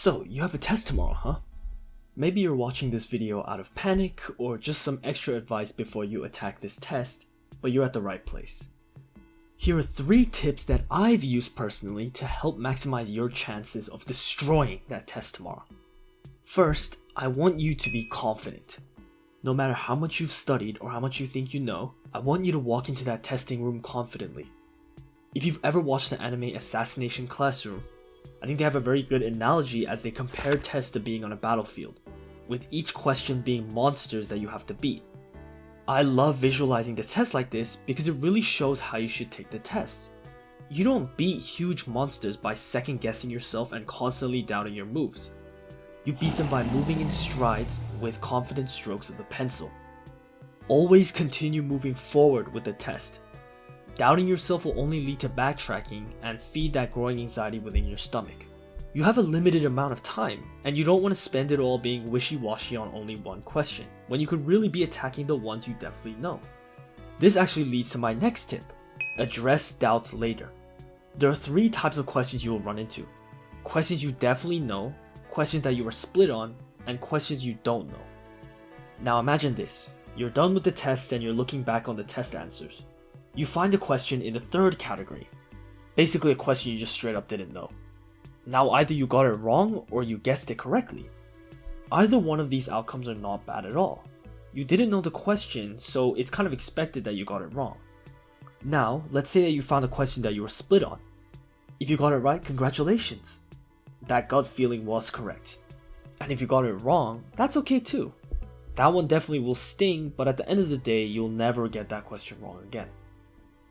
So, you have a test tomorrow, huh? Maybe you're watching this video out of panic or just some extra advice before you attack this test, but you're at the right place. Here are 3 tips that I've used personally to help maximize your chances of destroying that test tomorrow. First, I want you to be confident. No matter how much you've studied or how much you think you know, I want you to walk into that testing room confidently. If you've ever watched the anime Assassination Classroom, I think they have a very good analogy as they compare tests to being on a battlefield, with each question being monsters that you have to beat. I love visualizing the test like this because it really shows how you should take the test. You don't beat huge monsters by second guessing yourself and constantly doubting your moves. You beat them by moving in strides with confident strokes of the pencil. Always continue moving forward with the test. Doubting yourself will only lead to backtracking and feed that growing anxiety within your stomach. You have a limited amount of time, and you don't want to spend it all being wishy-washy on only one question, when you could really be attacking the ones you definitely know. This actually leads to my next tip: address doubts later. There are 3 types of questions you will run into: questions you definitely know, questions that you are split on, and questions you don't know. Now imagine this: you're done with the test and you're looking back on the test answers. You find a question in the 3rd category, basically a question you just straight up didn't know. Now either you got it wrong or you guessed it correctly. Either one of these outcomes are not bad at all. You didn't know the question, so it's kind of expected that you got it wrong. Now, let's say that you found a question that you were split on. If you got it right, congratulations. That gut feeling was correct. And if you got it wrong, that's okay too. That one definitely will sting, but at the end of the day, you'll never get that question wrong again.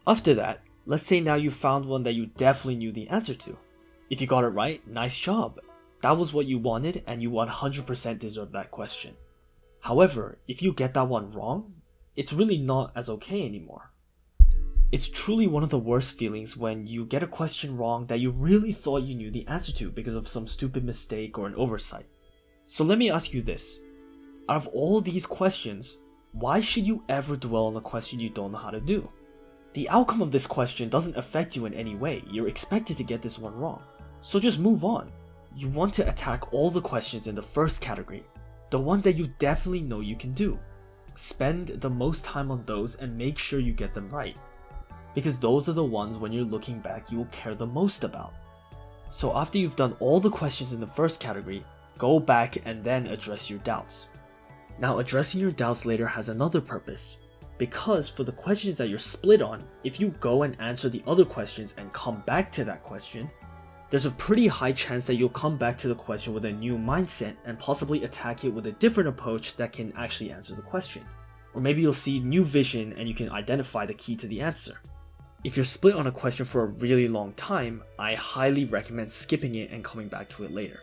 After that, let's say now you found one that you definitely knew the answer to. If you got it right, nice job. That was what you wanted and you 100% deserve that question. However, if you get that one wrong, it's really not as okay anymore. It's truly one of the worst feelings when you get a question wrong that you really thought you knew the answer to because of some stupid mistake or an oversight. So let me ask you this: out of all these questions, why should you ever dwell on a question you don't know how to do? The outcome of this question doesn't affect you in any way. You're expected to get this one wrong. So just move on. You want to attack all the questions in the 1st category, the ones that you definitely know you can do. Spend the most time on those and make sure you get them right, because those are the ones when you're looking back you will care the most about. So after you've done all the questions in the 1st category, go back and then address your doubts. Now, addressing your doubts later has another purpose, because for the questions that you're split on, if you go and answer the other questions and come back to that question, there's a pretty high chance that you'll come back to the question with a new mindset and possibly attack it with a different approach that can actually answer the question. Or maybe you'll see new vision and you can identify the key to the answer. If you're split on a question for a really long time, I highly recommend skipping it and coming back to it later.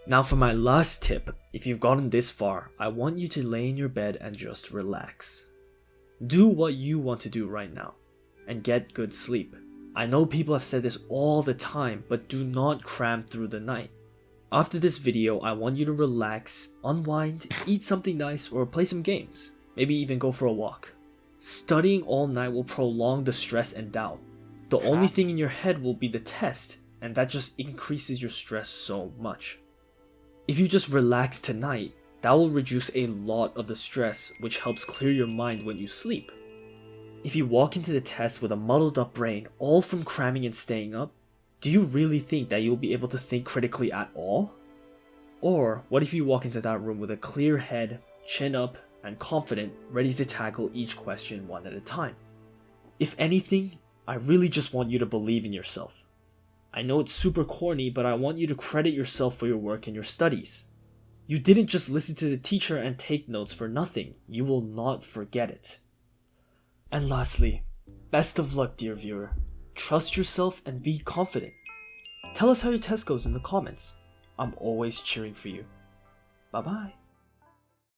Now for my last tip: if you've gotten this far, I want you to lay in your bed and just relax. Do what you want to do right now, and get good sleep. I know people have said this all the time, but do not cram through the night. After this video, I want you to relax, unwind, eat something nice, or play some games. Maybe even go for a walk. Studying all night will prolong the stress and doubt. The only thing in your head will be the test, and that just increases your stress so much. If you just relax tonight, that will reduce a lot of the stress, which helps clear your mind when you sleep. If you walk into the test with a muddled up brain, all from cramming and staying up, do you really think that you'll be able to think critically at all? Or what if you walk into that room with a clear head, chin up, and confident, ready to tackle each question one at a time? If anything, I really just want you to believe in yourself. I know it's super corny, but I want you to credit yourself for your work and your studies. You didn't just listen to the teacher and take notes for nothing. You will not forget it. And lastly, best of luck, dear viewer. Trust yourself and be confident. Tell us how your test goes in the comments. I'm always cheering for you. Bye bye.